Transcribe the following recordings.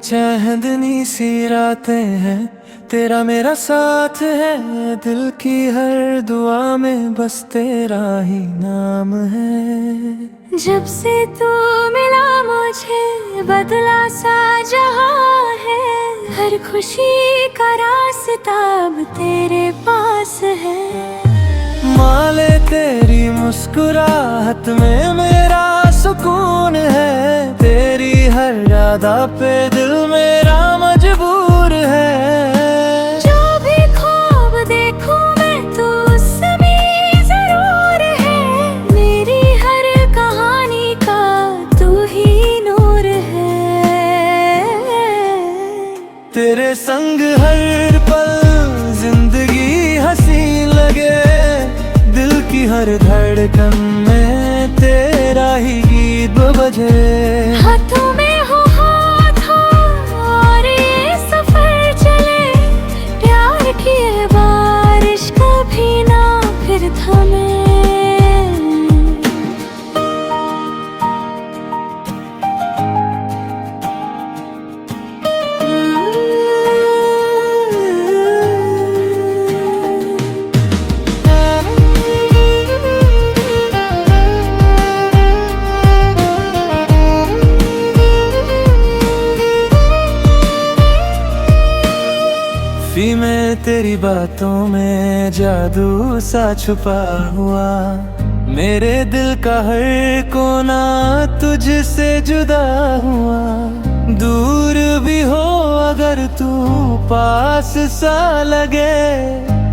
चांदनी सी रातें हैं, तेरा मेरा साथ है। दिल की हर दुआ में बस तेरा ही नाम है। जब से तू मिला मुझे बदला सा जहां है। हर खुशी का रास्ता अब तेरे पास है। माले तेरी मुस्कुराहट में मेरा सुकून है। तेरी हर यादा पे दिल मेरा मजबूर है। जो भी ख्वाब देखूं मैं तो उसमें जरूर है। मेरी हर कहानी का तू ही नूर है। तेरे संग हर पल जिंदगी हंसी लगे। दिल की हर धड़कन में तेरा ही गीत बजे। हाथों में हो हाथ और ये सफर चले। प्यार की ये बारिश कभी ना फिर थमे। में तेरी बातों में जादू सा छुपा हुआ। मेरे दिल का हर कोना तुझसे जुदा हुआ। दूर भी हो अगर तू पास सा लगे।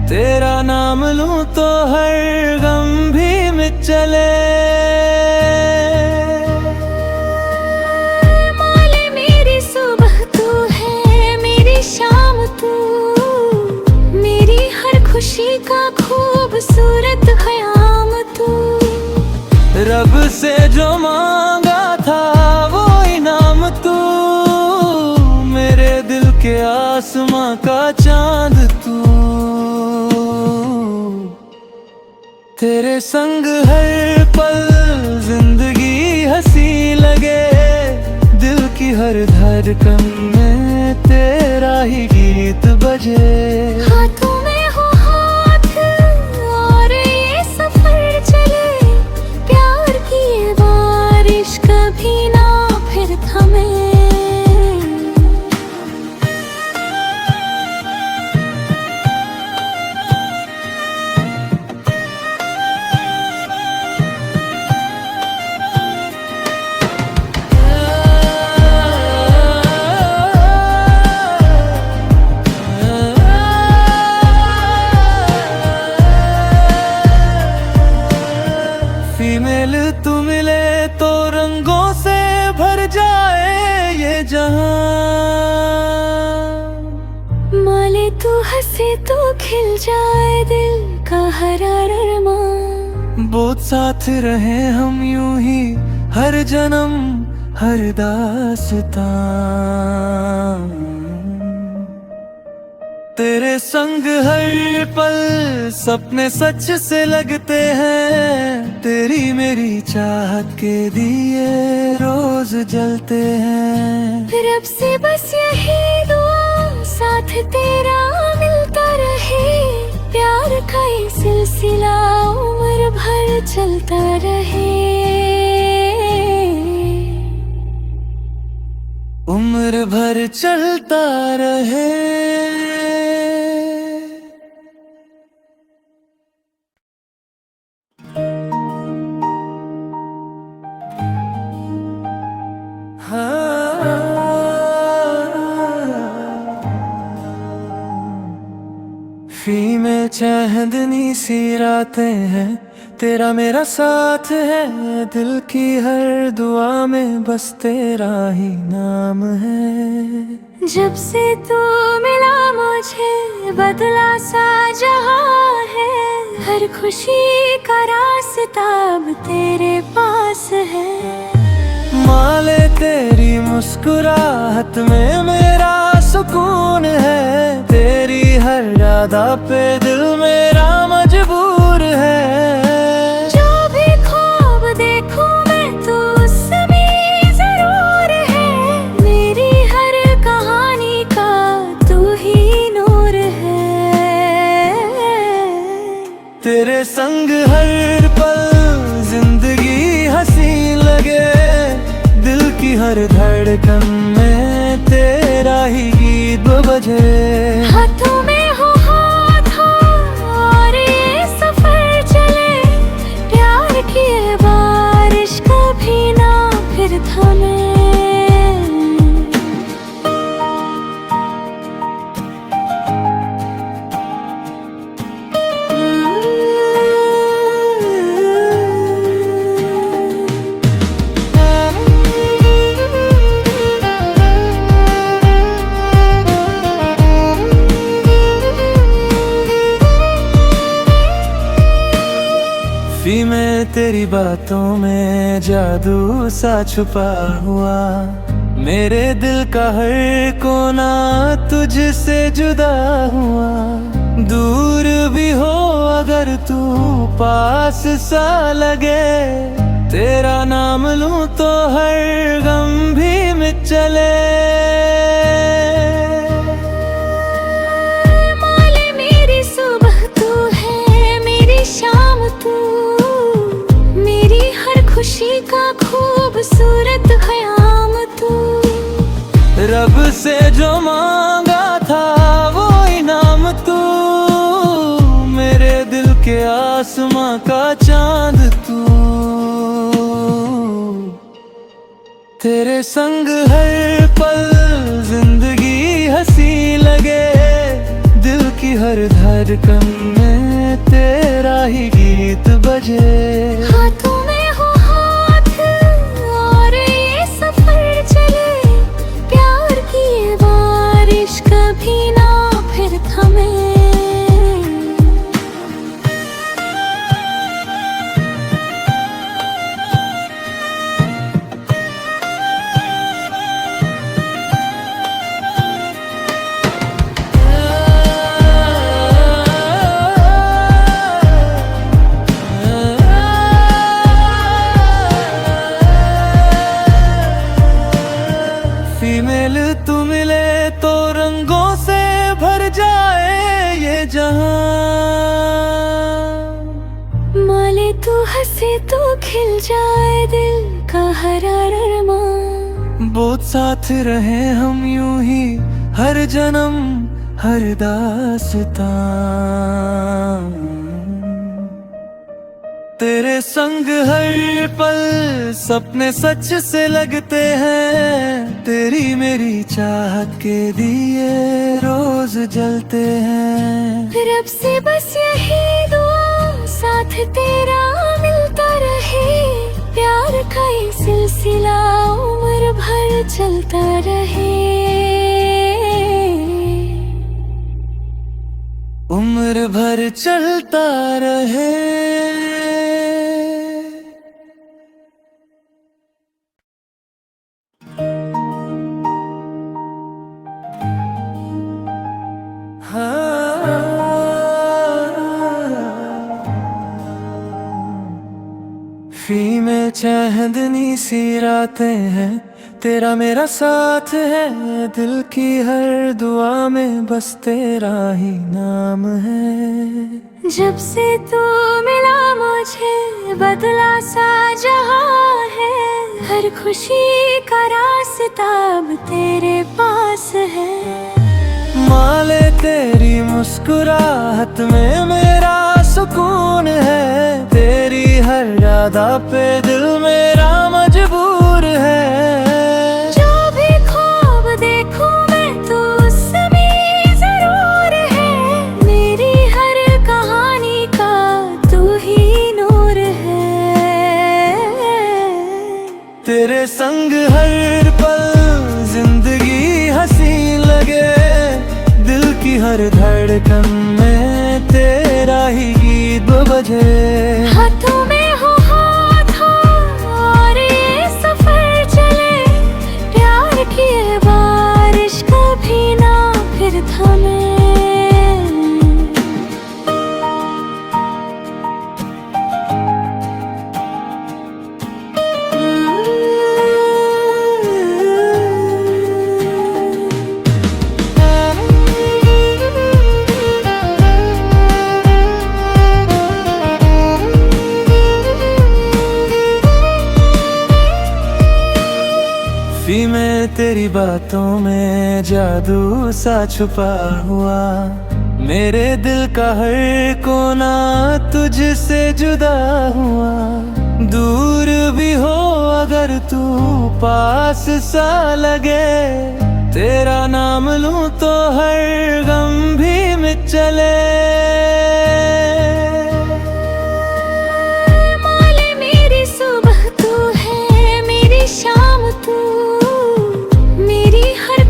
तेरा नाम लूं तो हर गम भी मिट चले। माले मेरी सुबह तू है, मेरी शाम तू। खुशी का खूबसूरत ख़याम तू। रब से जो मांगा था वो इनाम तू। मेरे दिल के आसमां का चांद तू। तेरे संग हर पल जिंदगी हंसी लगे। दिल की हर धड़कन में तेरा ही गीत बजे। हाथों में हो हाथ और ये सफर चले। प्यार की ये बारिश कभी ना फिर थमे। फीमेल तू मिले तो रंगों से भर जाए ये जहां। माले तू हंसे तो खिल जाए दिल का हर अरमान। बहुत साथ रहे हम यूं ही हर जन्म हर दास्तां। तेरे संग हर पल सपने सच से लगते हैं। तेरी मेरी चाहत के दिए रोज जलते हैं। रब से बस यही दुआ साथ तेरा मिलता रहे। प्यार का ये सिलसिला उम्र भर चलता रहे। उम्र भर चलता रहे। फीमेल चांदनी सी रातें हैं, तेरा मेरा साथ है। दिल की हर दुआ में बस तेरा ही नाम है। जब से तू मिला मुझे बदला सा जहां है। हर खुशी का रास्ता अब तेरे पास है। माले तेरी मुस्कुराहट में मेरा सुकून है। तेरी हर यादा पे दिल मेरा मजबूर है। जो भी ख्वाब देखूं मैं तो उसमें जरूर है। मेरी हर तेरे संग हर पल जिंदगी हंसी लगे, दिल की हर धड़कन में तेरा ही गीत बजे। हाथों में हो हाथ और ये सफर चले, प्यार की ये बारिश कभी ना फिर थमे। में तेरी बातों में जादू सा छुपा हुआ, मेरे दिल का हर कोना तुझसे जुदा हुआ। दूर भी हो अगर तू पास सा लगे, तेरा नाम लूं तो हर गम भी मिट चले। खुशी का खूबसूरत ख़याम तू, रब से जो मांगा था वो इनाम तू, मेरे दिल के आसमां का चांद तू। तेरे संग हर पल जिंदगी हंसी लगे, दिल की हर धड़कन में तेरा ही गीत बजे। हाथों में कभी ना फिर थमे। फीमेल तू मिले तो रंगों से भर जाए ये जहां, माले तू हंसे तो खिल जाए दिल का हर अरमान। बहुत साथ रहे हम यूं ही हर जन्म हर दास्तां, तेरे संग हर पल सपने सच से लगते हैं, तेरी मेरी चाहत के दिए रोज जलते हैं। रब से बस यही दुआ साथ तेरा मिलता रहे, प्यार का ये सिलसिला उम्र भर चलता रहे, उम्र भर चलता रहे। फीमेल चांदनी सी रातें हैं, तेरा मेरा साथ है, दिल की हर दुआ में बस तेरा ही नाम है। जब से तू मिला मुझे बदला सा जहां है, हर खुशी का रास्ता अब तेरे पास है। माले तेरी मुस्कुराहट में मेरा सुकून है, तेरी हर यादा पे दिल मेरा मजबूर है। जो भी ख्वाब देखूं मैं तो उसमें जरूर है, मेरी हर कहानी का तू ही नूर है। तेरे संग हर पल जिंदगी हंसी लगे, दिल की हर धड़कन में तेरा ही गीत बजे। हाथों में हो हाथ और ये सफर चले, प्यार की ये बारिश कभी ना फिर थमे। बातों में जादू सा छुपा हुआ, मेरे दिल का हर कोना तुझसे जुदा हुआ। दूर भी हो अगर तू पास सा लगे, तेरा नाम लूं तो हर गम भी मिट चले।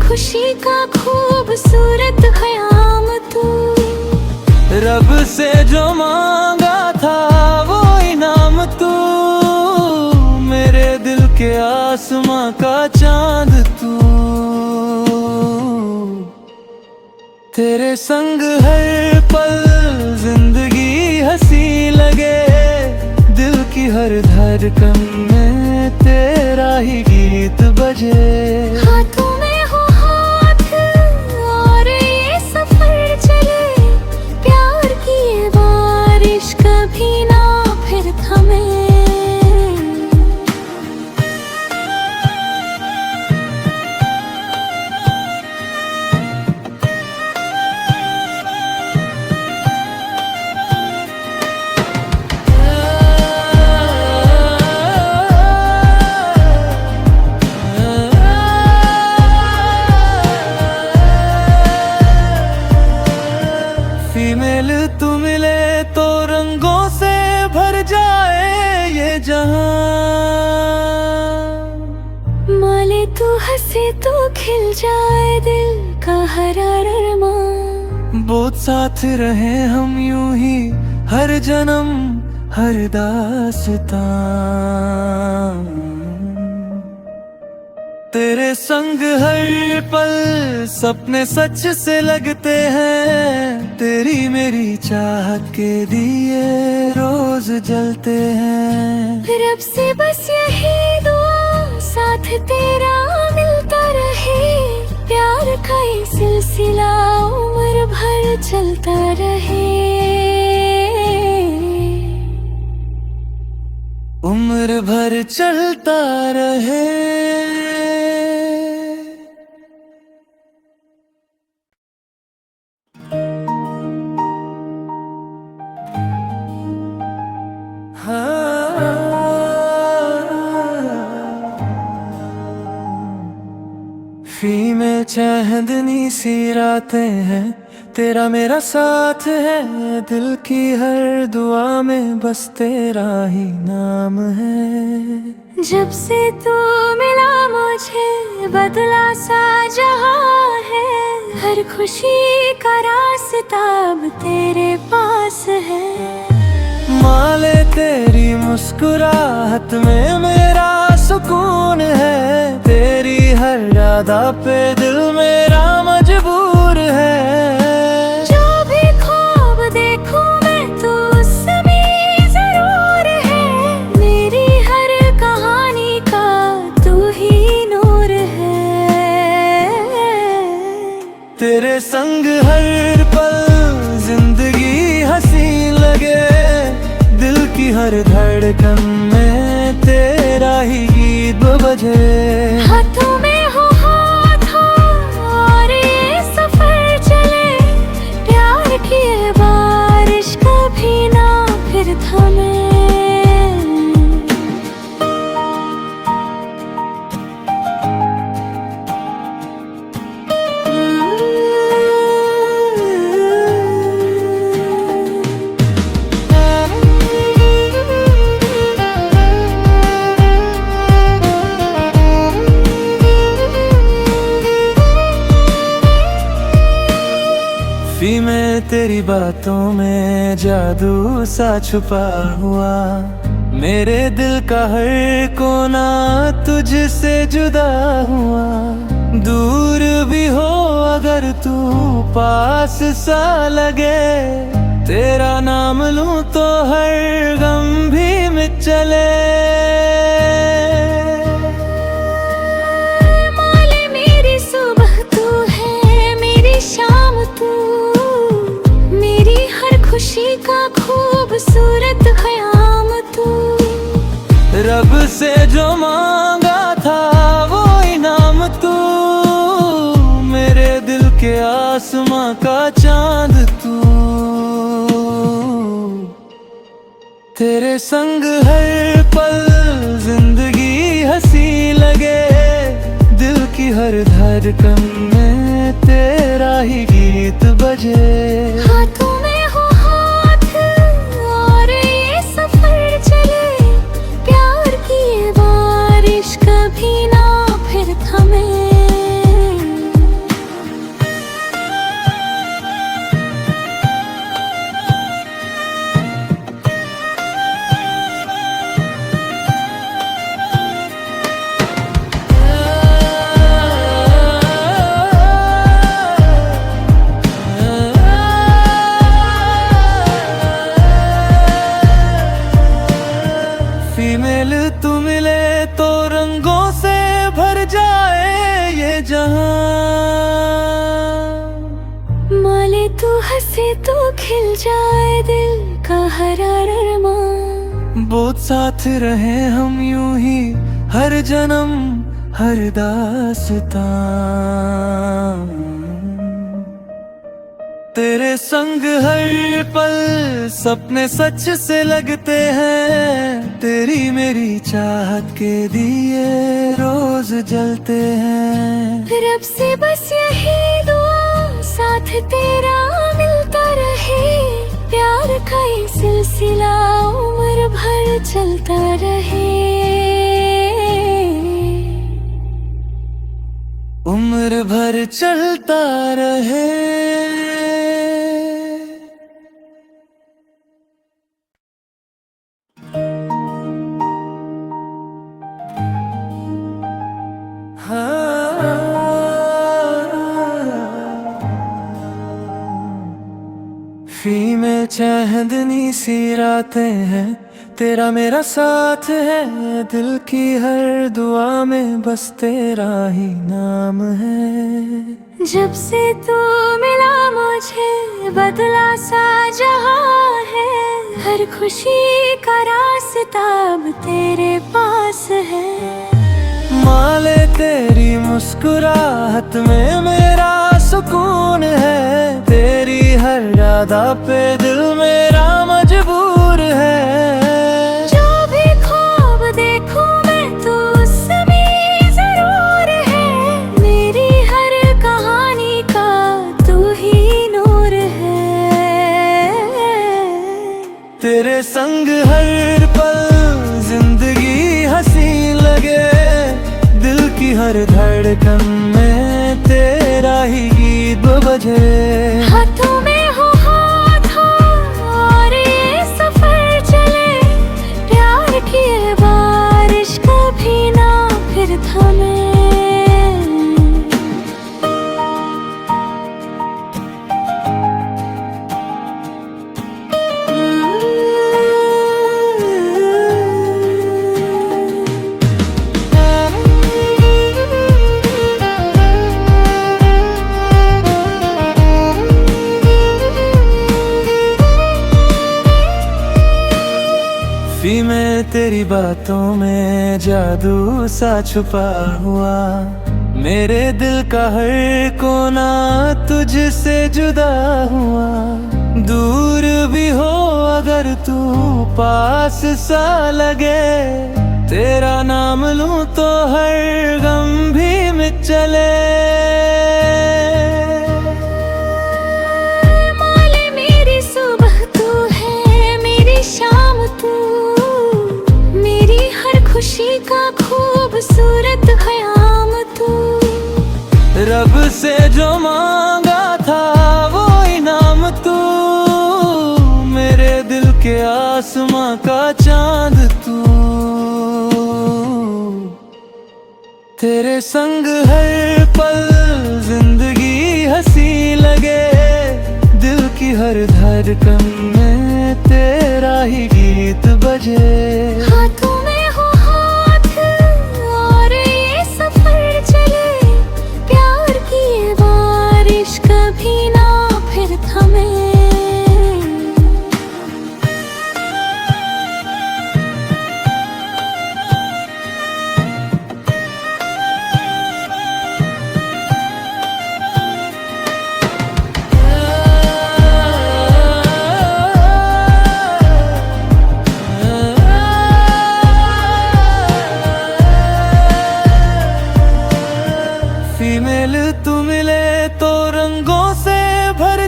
खुशी का खूबसूरत ख़याम तू, रब से जो मांगा था वो इनाम तू, मेरे दिल के आसमां का चांद तू। तेरे संग हर पल जिंदगी हंसी लगे, दिल की हर धड़कन में तेरा ही गीत बजे। हाथों में कभी ना फिर थमे। फीमेल तू मिले तो रंगों से भर जाए ये जहां, माले तू हंसे तो खिल जाए दिल का हर अरमान। बहुत साथ रहे हम यूं ही हर जन्म हर दास्तां, तेरे संग हर पल सपने सच से लगते हैं, तेरी मेरी चाहत के दिए रोज जलते हैं। रब से बस यही दुआ साथ तेरा मिलता रहे, प्यार का ये सिलसिला उम्र भर चलता रहे। उम्र भर चलता रहे। फी में चांदनी सी रातें हैं, तेरा मेरा साथ है, दिल की हर दुआ में बस तेरा ही नाम है। जब से तू मिला मुझे बदला सा जहां है, हर खुशी का रास्ता अब तेरे पास है। माले तेरी मुस्कुराहट में मेरा सुकून है, तेरी हर यादा पे दिल मेरा मजबूर है। जो भी ख्वाब देखूं मैं तो उसमें जरूर है, मेरी हर कहानी का तू ही नूर है। तेरे संग हर पल जिंदगी हंसी लगे, दिल की हर धड़कन में तेरा ही गीत बजे। हाथों में हो हाथ और ये सफर चले, प्यार की ये बारिश कभी ना फिर थमे। फी में तेरी बातों में जादू सा छुपा हुआ, मेरे दिल का हर कोना तुझसे जुदा हुआ। दूर भी हो अगर तू पास सा लगे, तेरा नाम लूं तो हर गम भी मिट चले। खुशी का खूबसूरत ख़याम तू, रब से जो मांगा था वो इनाम तू, आसमां का चांद तू। तेरे संग हर पल जिंदगी हंसी लगे, दिल की हर धड़कन में तेरा ही गीत बजे। हाथों में हो हाथ और ये सफर चले, प्यार की ये बारिश कभी ना फिर थमे। फीमेल तू मिले तो रंगों से भर जाए ये जहां। माले तू हंसे तो खिल जाए दिल का हर अरमान। बहुत साथ रहे हम यूं ही हर जन्म हर दास्तां। तेरे संग हर पल सपने सच से लगते हैं, तेरी मेरी चाहत के दिए रोज जलते हैं। फिर अब से बस यही दुआ साथ तेरा मिलता रहे, प्यार का ये सिलसिला उम्र भर चलता रहे। उम्र भर चलता रहे। फीमेल चांदनी सी रातें हैं, तेरा मेरा साथ है, दिल की हर दुआ में बस तेरा ही नाम है। जब से तू मिला मुझे बदला सा जहां है, हर खुशी का रास्ता अब तेरे पास है। माले तेरी मुस्कुराहट में मेरा सुकून है, तेरी हर यादा पे दिल मेरा मजबूर है। जो भी ख्वाब देखूं मैं तो उसमें जरूर है, मेरी हर कहानी का तू ही नूर है। तेरे संग हर पल जिंदगी हंसी लगे, दिल की हर धड़कन में तेरा ही गीत बजे। हाथों में हो हाथ और ये सफर चले, प्यार की ये बारिश कभी ना फिर थमे। मैं तेरी बातों में जादू सा छुपा हुआ, मेरे दिल का हर कोना तुझसे जुदा हुआ। दूर भी हो अगर तू पास सा लगे, तेरा नाम लूं तो हर गम भी मिट चले। माले मेरी सुबह तू है, मेरी शाम तू, मेरी हर खुशी का खूबसूरत ख़याम तू। रब से जो मांगा था वो इनाम तू, मेरे दिल के आसमां का चांद तू। तेरे संग हर पल जिंदगी हंसी लगे, दिल की हर धड़कन में तेरा ही गीत बजे। हाथों में हो हाथ और ये सफर चले, प्यार की ये बारिश कभी ना फिर थमे।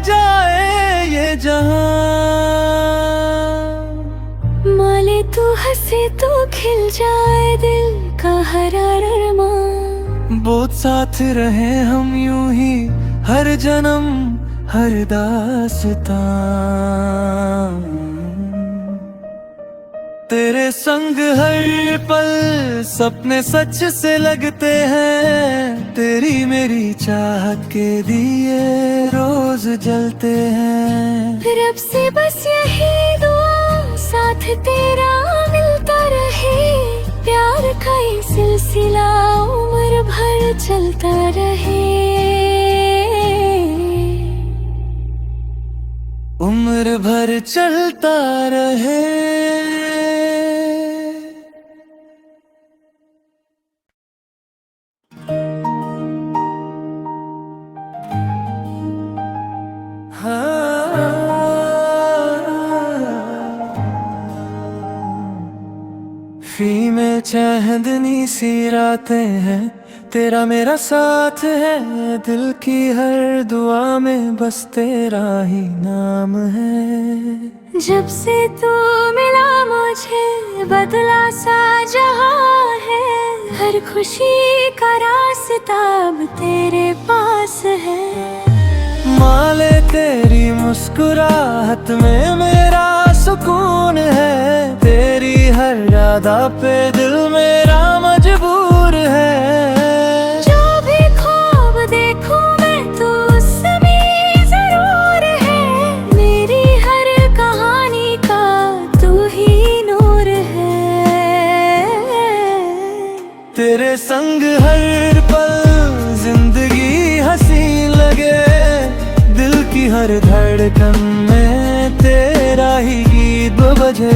जाए ये जहां। माले तू हंसे तो खिल जाए दिल का हर अरमान। बहुत साथ रहे हम यूं ही हर जन्म हर दास्तां। तेरे संग हर पल सपने सच से लगते हैं। तेरी मेरी चाहत के दिए रोज जलते हैं। रब से बस यही दुआ साथ तेरा मिलता रहे। प्यार का ये सिलसिला उम्र भर चलता रहे। उम्र भर चलता रहे। फी में चांदनी सी रातें हैं। तेरा मेरा साथ है। दिल की हर दुआ में बस तेरा ही नाम है। जब से तू मिला मुझे बदला सा जहां है। हर खुशी का रास्ता अब तेरे पास है। माले तेरी मुस्कुराहट में मेरा सुकून है। तेरी हर यादा पे दिल मेरा मजबूर है। जो भी ख्वाब देखूं मैं तो उसमें जरूर है। मेरी हर कहानी का तू ही नूर है। तेरे संग हर पल जिंदगी हंसी लगे। दिल की हर धड़कन में तेरा ही गीत बजे।